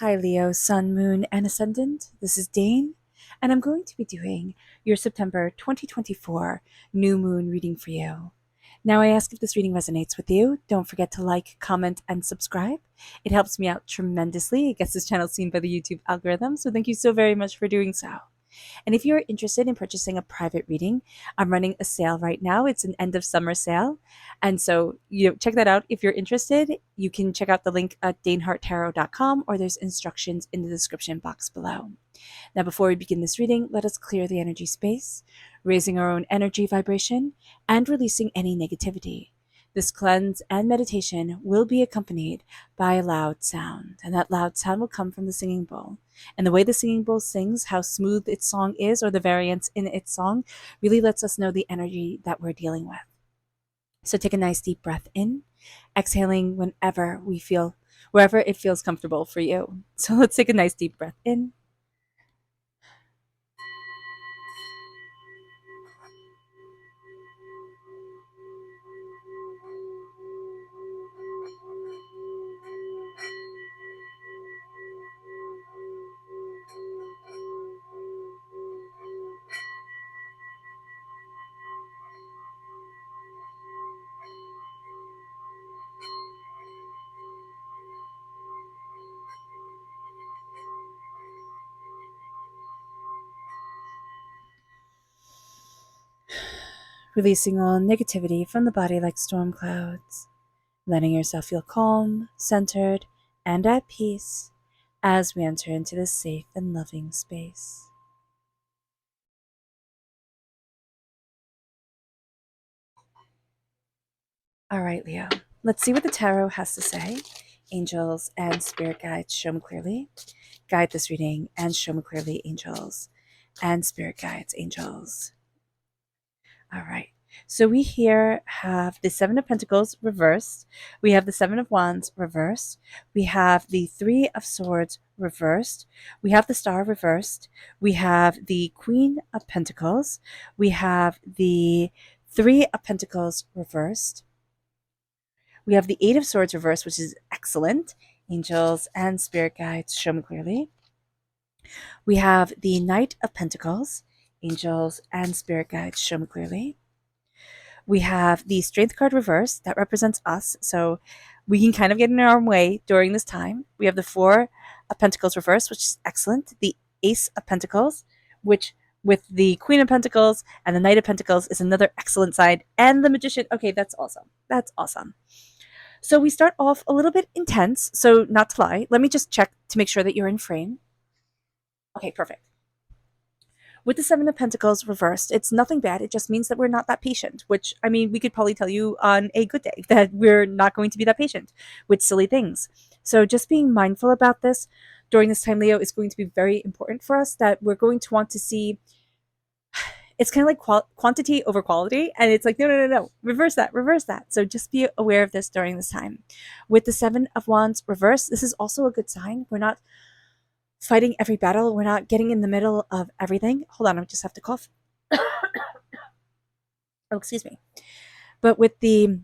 Hi, Leo, Sun, Moon, and Ascendant. This is Dane, and I'm going to be doing your September 2024 new moon reading for you. Now, I ask if this reading resonates with you. Don't forget to like, comment, and subscribe. It helps me out tremendously. It gets this channel seen by the YouTube algorithm, so thank you so very much for doing so. And if you're interested in purchasing a private reading, I'm running a sale right now. It's an end of summer sale. And so, check that out. If you're interested, you can check out the link at daneharttarot.com, or there's instructions in the description box below. Now, before we begin this reading, let us clear the energy space, raising our own energy vibration and releasing any negativity. This cleanse and meditation will be accompanied by a loud sound, and that loud sound will come from the singing bowl. And the way the singing bowl sings, how smooth its song is, or the variance in its song, really lets us know the energy that we're dealing with. So take a nice deep breath in, exhaling wherever it feels comfortable for you. So let's take a nice deep breath in. Releasing all negativity from the body like storm clouds, letting yourself feel calm, centered, and at peace as we enter into this safe and loving space. All right, Leo, let's see what the tarot has to say. Angels and spirit guides, show me clearly. Guide this reading and show me clearly, angels and spirit guides, angels. All right. So we here have the Seven of Pentacles reversed. We have the Seven of Wands reversed. We have the Three of Swords reversed. We have the Star reversed. We have the Queen of Pentacles. We have the Three of Pentacles reversed. We have the Eight of Swords reversed, which is excellent. Angels and spirit guides, show me clearly. We have the Knight of Pentacles. Angels and spirit guides, show me clearly. We have the Strength card reversed. That represents us, so we can kind of get in our own way during this time. We have the Four of Pentacles reversed, which is excellent. The Ace of Pentacles, which with the Queen of Pentacles and the Knight of Pentacles is another excellent side. And the Magician. Okay, that's awesome. That's awesome. So we start off a little bit intense. So not to lie, let me just check to make sure that you're in frame. Okay, perfect. With the Seven of Pentacles reversed, it's nothing bad. It just means that we're not that patient, which, I mean, we could probably tell you on a good day that we're not going to be that patient with silly things. So just being mindful about this during this time, Leo, is going to be very important for us, that we're going to want to see. It's kind of like quantity over quality. And it's like, no, reverse that, reverse that. So just be aware of this during this time. With the Seven of Wands reversed, this is also a good sign. We're not fighting every battle. We're not getting in the middle of everything. Hold on, I just have to cough. Oh, excuse me. But with the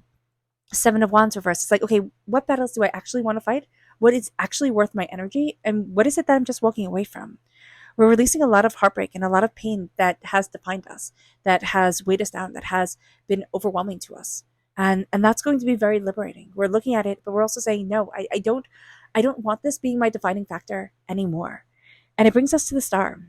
Seven of Wands reversed, it's like, okay, what battles do I actually want to fight? What is actually worth my energy? And what is it that I'm just walking away from? We're releasing a lot of heartbreak and a lot of pain that has defined us, that has weighed us down, that has been overwhelming to us. And that's going to be very liberating. We're looking at it, but we're also saying, no, I don't want this being my defining factor anymore. And it brings us to the Star.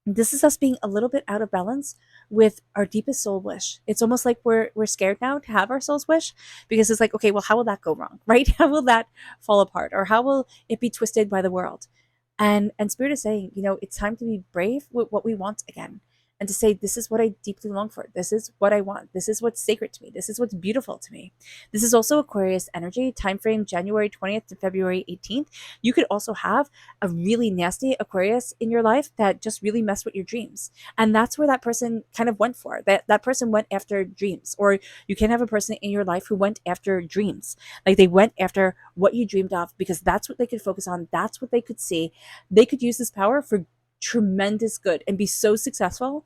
This is us being a little bit out of balance with our deepest soul wish. It's almost like we're scared now to have our soul's wish, because it's like, okay, well, how will that go wrong, right? How will that fall apart, or how will it be twisted by the world? And Spirit is saying, it's time to be brave with what we want again, and to say, this is what I deeply long for. This is what I want. This is what's sacred to me. This is what's beautiful to me. This is also Aquarius energy, time frame January 20th to February 18th. You could also have a really nasty Aquarius in your life that just really messed with your dreams. And that's where that person kind of went for. That person went after dreams. Or you can have a person in your life who went after dreams. Like, they went after what you dreamed of, because that's what they could focus on. That's what they could see. They could use this power for tremendous good and be so successful,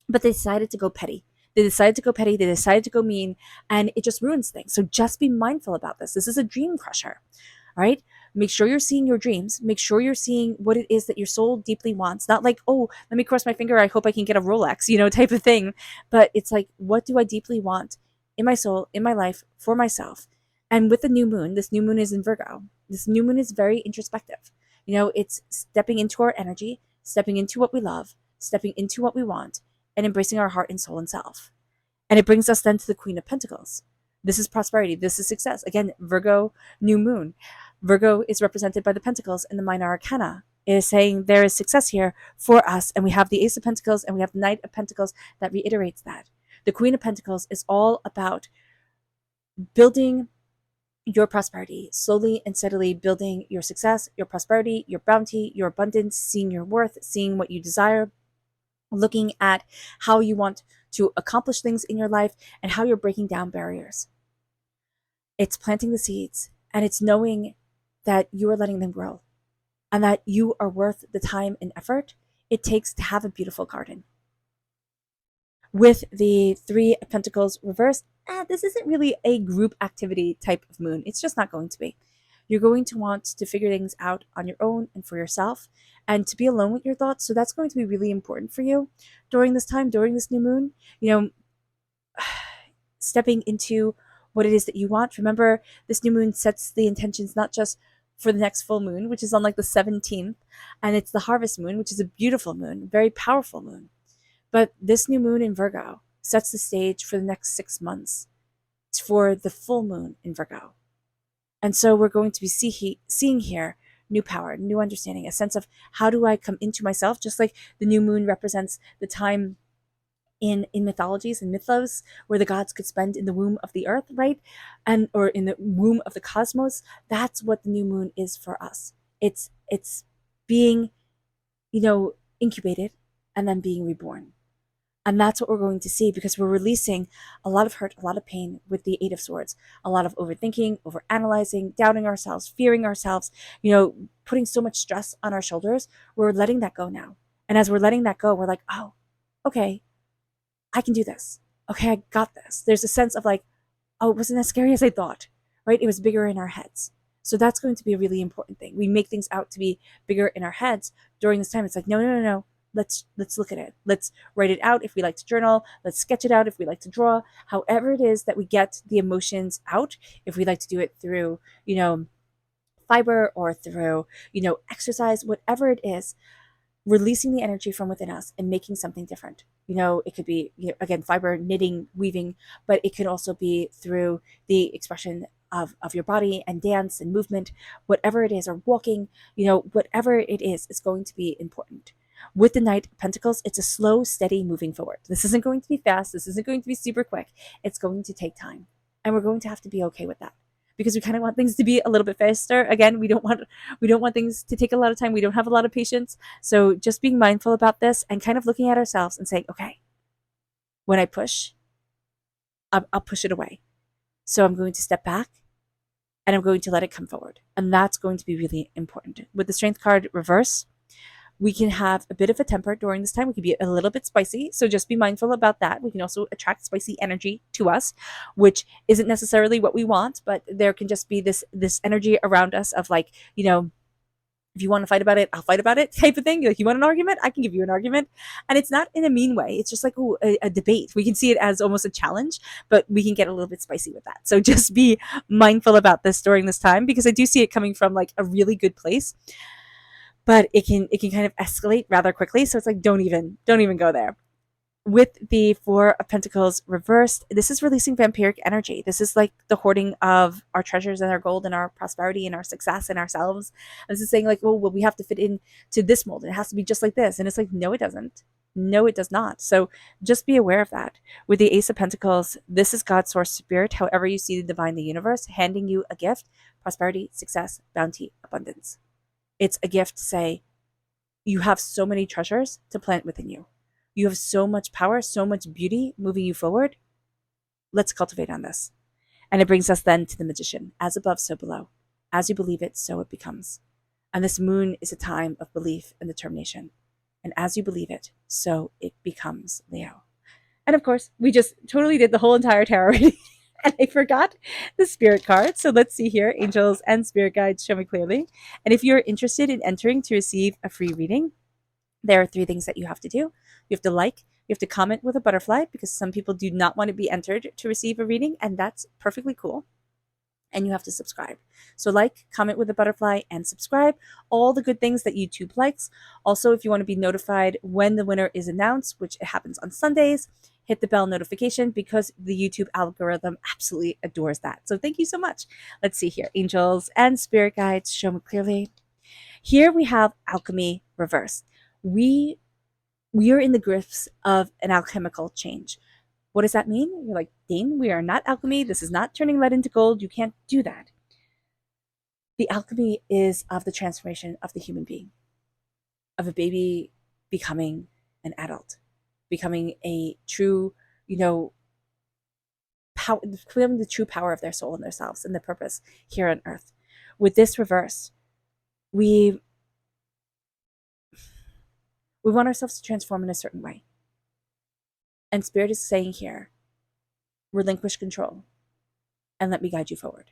but they decided to go petty. They decided to go mean, and it just ruins things. So just be mindful about this. This is a dream crusher, all right? Make sure you're seeing your dreams. Make sure you're seeing what it is that your soul deeply wants. Not like, oh, let me cross my finger. I hope I can get a Rolex, type of thing. But it's like, what do I deeply want in my soul, in my life, for myself? And with the new moon, this new moon is in Virgo. This new moon is very introspective. It's stepping into our energy, stepping into what we love, stepping into what we want, and embracing our heart and soul and self. And it brings us then to the Queen of Pentacles. This is prosperity. This is success. Again, Virgo, new moon. Virgo is represented by the Pentacles in the Minor Arcana. It is saying there is success here for us. And we have the Ace of Pentacles and we have the Knight of Pentacles that reiterates that. The Queen of Pentacles is all about building your prosperity, slowly and steadily building your success, your prosperity, your bounty, your abundance, seeing your worth, seeing what you desire, looking at how you want to accomplish things in your life and how you're breaking down barriers. It's planting the seeds, and it's knowing that you are letting them grow and that you are worth the time and effort it takes to have a beautiful garden. With the Three of Pentacles reversed, this isn't really a group activity type of moon. It's just not going to be. You're going to want to figure things out on your own and for yourself and to be alone with your thoughts. So that's going to be really important for you during this time, during this new moon, stepping into what it is that you want. Remember, this new moon sets the intentions not just for the next full moon, which is on like the 17th, and it's the harvest moon, which is a beautiful moon, very powerful moon. But this new moon in Virgo sets the stage for the next 6 months. It's for the full moon in Virgo. And so we're going to be seeing here new power, new understanding, a sense of how do I come into myself, just like the new moon represents the time in mythologies and mythos where the gods could spend in the womb of the earth, right? Or in the womb of the cosmos. That's what the new moon is for us. It's being, incubated and then being reborn. And that's what we're going to see because we're releasing a lot of hurt, a lot of pain with the Eight of Swords, a lot of overthinking, overanalyzing, doubting ourselves, fearing ourselves, putting so much stress on our shoulders. We're letting that go now. And as we're letting that go, we're like, oh, okay, I can do this. Okay, I got this. There's a sense of like, oh, it wasn't as scary as I thought, right? It was bigger in our heads. So that's going to be a really important thing. We make things out to be bigger in our heads during this time. It's like, no. Let's look at it. Let's write it out if we like to journal. Let's sketch it out if we like to draw. However it is that we get the emotions out, if we like to do it through, fiber or through, exercise, whatever it is, releasing the energy from within us and making something different. It could be, again, fiber, knitting, weaving, but it could also be through the expression of your body and dance and movement, whatever it is, or walking, whatever it is going to be important. With the Knight of Pentacles, it's a slow, steady moving forward. This isn't going to be fast. This isn't going to be super quick. It's going to take time. And we're going to have to be okay with that because we kind of want things to be a little bit faster. Again, we don't want things to take a lot of time. We don't have a lot of patience. So just being mindful about this and kind of looking at ourselves and saying, okay, when I push, I'll push it away. So I'm going to step back and I'm going to let it come forward. And that's going to be really important. With the Strength card reverse, we can have a bit of a temper during this time. We can be a little bit spicy. So just be mindful about that. We can also attract spicy energy to us, which isn't necessarily what we want, but there can just be this energy around us of like, if you want to fight about it, I'll fight about it type of thing. Like, you want an argument? I can give you an argument. And it's not in a mean way. It's just like, a debate. We can see it as almost a challenge, but we can get a little bit spicy with that. So just be mindful about this during this time because I do see it coming from like a really good place. But it can kind of escalate rather quickly. So it's like, don't even go there. With the Four of Pentacles reversed, this is releasing vampiric energy. This is like the hoarding of our treasures and our gold and our prosperity and our success and ourselves. And this is saying like, well, we have to fit into this mold. It has to be just like this. And it's like, no, it doesn't. No, it does not. So just be aware of that. With the Ace of Pentacles, this is God's source spirit, however you see the divine, the universe, handing you a gift, prosperity, success, bounty, abundance. It's a gift to say, you have so many treasures to plant within you. You have so much power, so much beauty moving you forward. Let's cultivate on this. And it brings us then to the Magician. As above, so below. As you believe it, so it becomes. And this moon is a time of belief and determination. And as you believe it, so it becomes, Leo. And of course, we just totally did the whole entire tarot reading And I forgot the spirit card. So let's see here. Angels and spirit guides, show me clearly. And if you're interested in entering to receive a free reading, there are three things that you have to do. You have to like, you have to comment with a butterfly because some people do not want to be entered to receive a reading, and that's perfectly cool. And you have to subscribe. So like, comment with a butterfly, and subscribe. All the good things that YouTube likes. Also, if you want to be notified when the winner is announced, which it happens on Sundays, hit the bell notification because the YouTube algorithm absolutely adores that. So thank you so much. Let's see here. Angels and spirit guides, show me clearly. Here we have alchemy reversed. We are in the grips of an alchemical change. What does that mean? You're like, Dane, we are not alchemy. This is not turning lead into gold. You can't do that. The alchemy is of the transformation of the human being, of a baby becoming an adult, becoming a true, power, becoming the true power of their soul and themselves and their purpose here on earth. With this reverse, we want ourselves to transform in a certain way. And Spirit is saying here, relinquish control and let me guide you forward.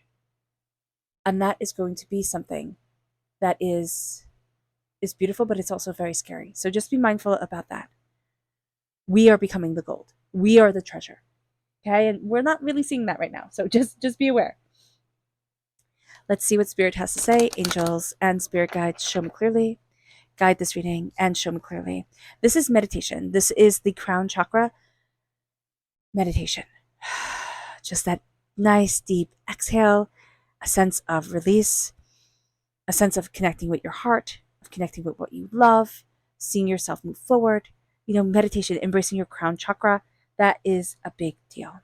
And that is going to be something that is beautiful, but it's also very scary. So just be mindful about that. We are becoming the gold. We are the treasure. Okay? And we're not really seeing that right now. So just be aware. Let's see what Spirit has to say. Angels and spirit guides, show me clearly. Guide this reading and show me clearly. This is meditation. This is the crown chakra meditation. Just that nice deep exhale, a sense of release, a sense of connecting with your heart, of connecting with what you love, seeing yourself move forward. Meditation, embracing your crown chakra, that is a big deal.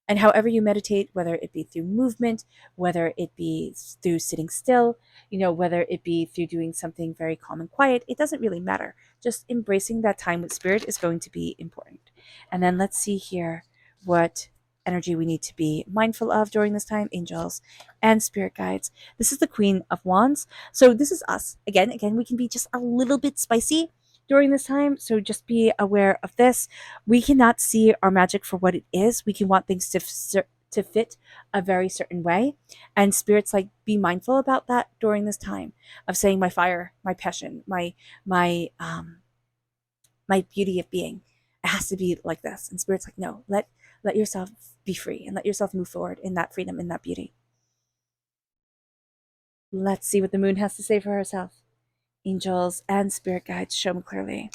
And however you meditate, whether it be through movement, whether it be through sitting still, whether it be through doing something very calm and quiet, it doesn't really matter. Just embracing that time with Spirit is going to be important. And then let's see here what energy we need to be mindful of during this time. Angels and spirit guides. This is the Queen of Wands. So this is us. Again, we can be just a little bit spicy during this time. So just be aware of this. We cannot see our magic for what it is. We can want things to fit a very certain way. And Spirit's like, be mindful about that during this time of saying my fire, my passion, my beauty of being. It has to be like this. And Spirit's like, no, let yourself be free and let yourself move forward in that freedom, in that beauty. Let's see what the moon has to say for herself. Angels and spirit guides, show me clearly.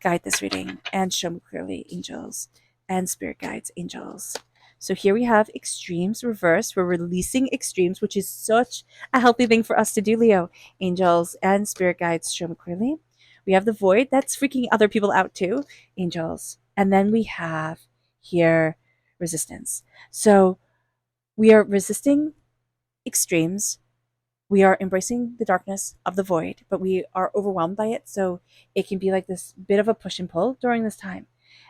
Guide this reading and show me clearly, angels and spirit guides, angels. So here we have extremes reversed. We're releasing extremes, which is such a healthy thing for us to do, Leo. Angels and spirit guides, show me clearly. We have the void. That's freaking other people out too, angels. And then we have here resistance. So we are resisting extremes. We are embracing the darkness of the void, but we are overwhelmed by it. So it can be like this bit of a push and pull during this time.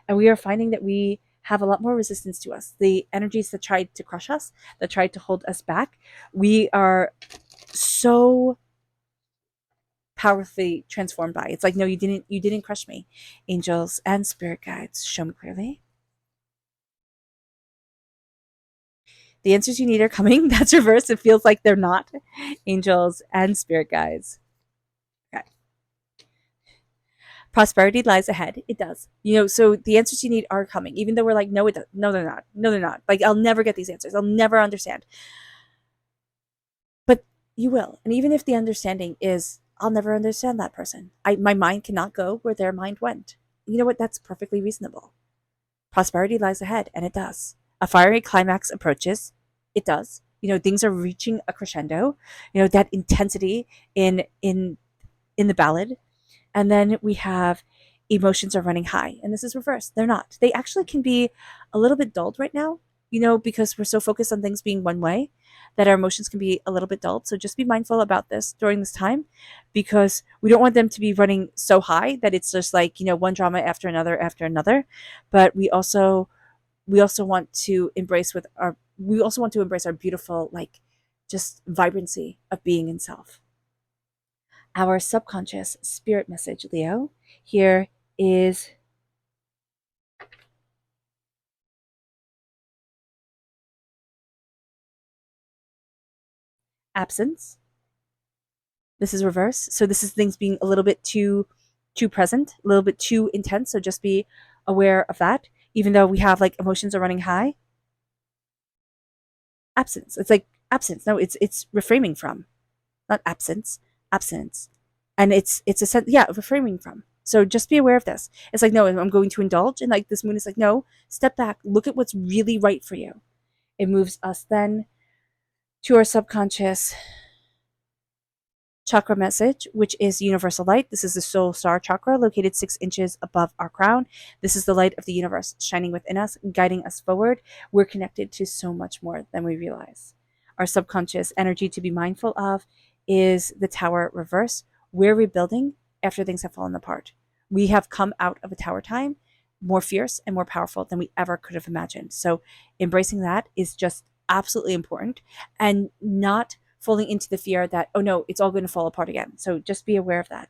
And we are finding that we have a lot more resistance to us. The energies that tried to crush us, that tried to hold us back, we are so powerfully transformed by. It's like, no, you didn't crush me. Angels and spirit guides, show me clearly. The answers you need are coming. That's reversed. It feels like they're not. Angels and spirit guides. Okay. Prosperity lies ahead. It does. So the answers you need are coming, even though we're like, no, it does. No, they're not. No, they're not. Like, I'll never get these answers. I'll never understand. But you will. And even if the understanding is, I'll never understand that person. My mind cannot go where their mind went. You know what? That's perfectly reasonable. Prosperity lies ahead, and it does. A fiery climax approaches. It does. Things are reaching a crescendo. That intensity in the ballad. And then we have emotions are running high, and this is reversed. They're not. They actually can be a little bit dulled right now, because we're so focused on things being one way that our emotions can be a little bit dulled. So just be mindful about this during this time, because we don't want them to be running so high that it's just like, one drama after another. But we also want to embrace our beautiful, like, just vibrancy of being in self. Our subconscious spirit message, Leo, here is absence. This is reverse. So this is things being a little bit too present, a little bit too intense. So just be aware of that. Even though we have like emotions are running high, absence. It's like absence. No, it's reframing from, not absence, absence. And it's a sense, yeah, reframing from. So just be aware of this. It's like, no, I'm going to indulge. And like this moon is like, no, step back, look at what's really right for you. It moves us then to our subconscious chakra message, which is universal light. This is the soul star chakra located 6 inches above our crown. This is the light of the universe shining within us, guiding us forward. We're connected to so much more than we realize. Our subconscious energy to be mindful of is the tower reverse. We're rebuilding after things have fallen apart. We have come out of a tower time more fierce and more powerful than we ever could have imagined. So embracing that is just absolutely important, and not falling into the fear that, oh no, it's all going to fall apart again. So just be aware of that.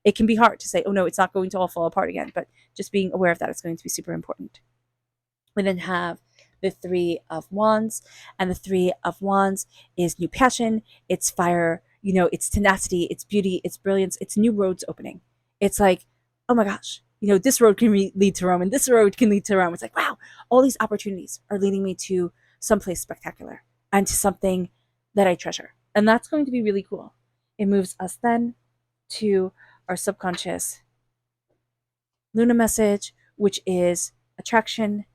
It can be hard to say, oh no, it's not going to all fall apart again, but just being aware of that is going to be super important. We then have the Three of Wands, and the Three of Wands is new passion, it's fire, it's tenacity, it's beauty, it's brilliance, it's new roads opening. It's like, oh my gosh, this road can lead to Rome, and this road can lead to Rome. It's like, wow, all these opportunities are leading me to someplace spectacular and to something that I treasure. And that's going to be really cool. It moves us then to our subconscious Luna message, which is attraction,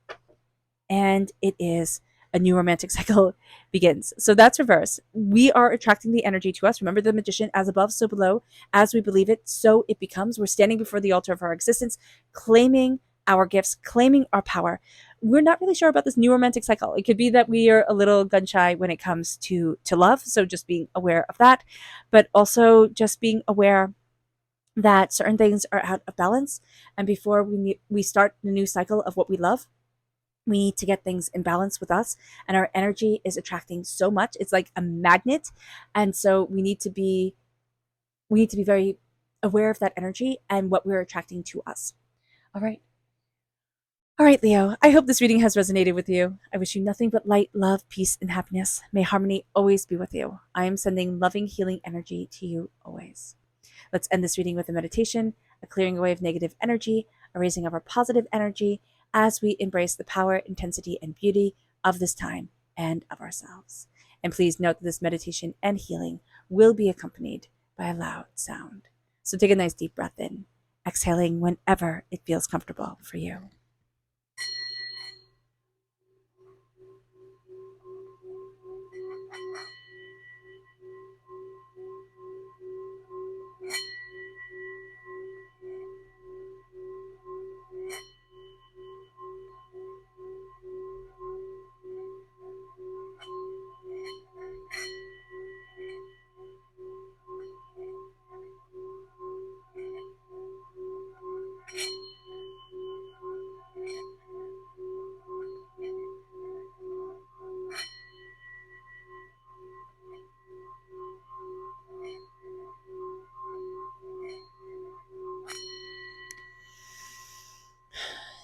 and it is a new romantic cycle begins. So that's reverse. We are attracting the energy to us. Remember the magician, as above, so below. As we believe it, so it becomes. We're standing before the altar of our existence, claiming our gifts, claiming our power. We're not really sure about this new romantic cycle. It could be that we are a little gun shy when it comes to love. So just being aware of that, but also just being aware that certain things are out of balance. And before we start the new cycle of what we love, we need to get things in balance with us, and our energy is attracting so much. It's like a magnet. And so we need to be very aware of that energy and what we're attracting to us. All right. All right, Leo, I hope this reading has resonated with you. I wish you nothing but light, love, peace, and happiness. May harmony always be with you. I am sending loving, healing energy to you always. Let's end this reading with a meditation, a clearing away of negative energy, a raising of our positive energy as we embrace the power, intensity, and beauty of this time and of ourselves. And please note that this meditation and healing will be accompanied by a loud sound. So take a nice deep breath in, exhaling whenever it feels comfortable for you.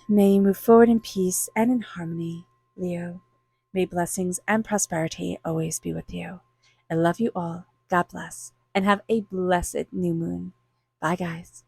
May you move forward in peace and in harmony, Leo. May blessings and prosperity always be with you. I love you all. God bless. And have a blessed new moon. Bye, guys.